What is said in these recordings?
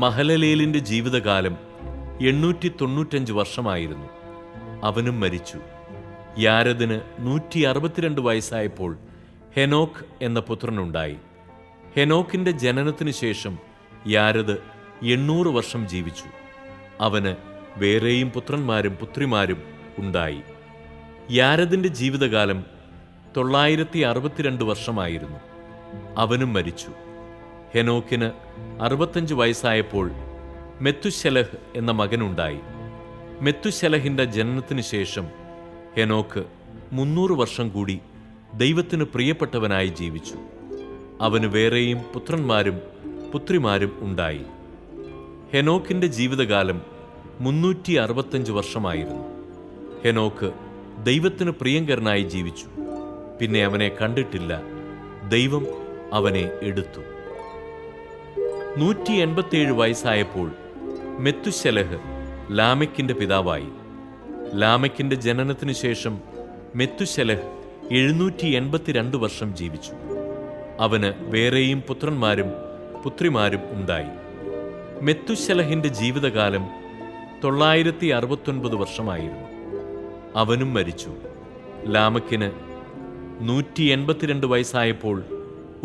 മഹലലേലിൻ്റെ ജീവിതകാലം 895 വർഷമായിരുന്നു. അവനും മരിച്ചു. യാരെദിന് 162 വയസ്സായപ്പോൾ ഹെനോക്ക് എന്ന പുത്രനുണ്ടായി. ഹെനോക്കിൻ്റെ ജനനത്തിനു ശേഷം യാരെദ് 800 വർഷം ജീവിച്ചു. അവന് വേറെയും പുത്രന്മാരും പുത്രിമാരും ഉണ്ടായി. യാരെദിൻ്റെ ജീവിതകാലം 962 വർഷമായിരുന്നു. അവനും മരിച്ചു. ഹെനോക്കിന് 65 വയസ്സായപ്പോൾ മെത്തുശലഹ് എന്ന മകനുണ്ടായി. മെത്തുശലഹിൻ്റെ ജനനത്തിനു ശേഷം ഹെനോക്ക് 300 വർഷം കൂടി ദൈവത്തിന് പ്രിയപ്പെട്ടവനായി ജീവിച്ചു. അവന് വേറെയും പുത്രന്മാരും പുത്രിമാരും ഉണ്ടായി. ഹെനോക്കിൻ്റെ ജീവിതകാലം 365 വർഷമായിരുന്നു. ഹെനോക്ക് ദൈവത്തിന് പ്രിയങ്കരനായി ജീവിച്ചു. പിന്നെ അവനെ കണ്ടിട്ടില്ല. ദൈവം അവനെ എടുത്തു. 187 വയസ്സായപ്പോൾ മെത്തുശലഹ് ലാമെക്കിൻ്റെ പിതാവായി. ലാമെക്കിൻ്റെ ജനനത്തിനു ശേഷം മെത്തുശലഹ് 782 വർഷം ജീവിച്ചു. അവന് വേറെയും പുത്രന്മാരും പുത്രിമാരും ഉണ്ടായി. മെത്തുശലഹിൻ്റെ ജീവിതകാലം 969 വർഷമായിരുന്നു. അവനും മരിച്ചു. ലാമെക്കിന് 182 വയസ്സായപ്പോൾ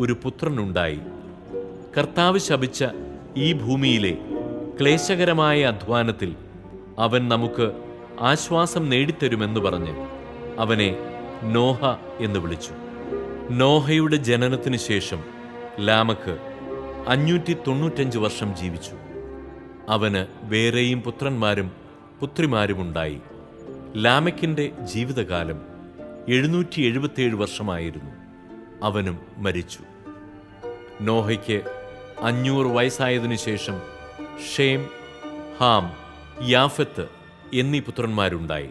ഒരു പുത്രനുണ്ടായി. കർത്താവ് ശപിച്ച ഈ ഭൂമിയിലെ ക്ലേശകരമായ അധ്വാനത്തിൽ അവൻ നമുക്ക് ആശ്വാസം നേടിത്തരുമെന്ന് പറഞ്ഞ് അവനെ നോഹ എന്ന് വിളിച്ചു. നോഹയുടെ ജനനത്തിനു ശേഷം ലാമെക്ക് 595 വർഷം ജീവിച്ചു. അവന് വേറെയും പുത്രന്മാരും പുത്രിമാരുമുണ്ടായി. ലാമെക്കിൻ്റെ ജീവിതകാലം 777 വർഷമായിരുന്നു. അവനും മരിച്ചു. നോഹയ്ക്ക് 500 വയസ്സായതിനു ശേഷം ഷേം, ഹാം, യാഫത്ത് എന്നീ പുത്രന്മാരുണ്ടായി.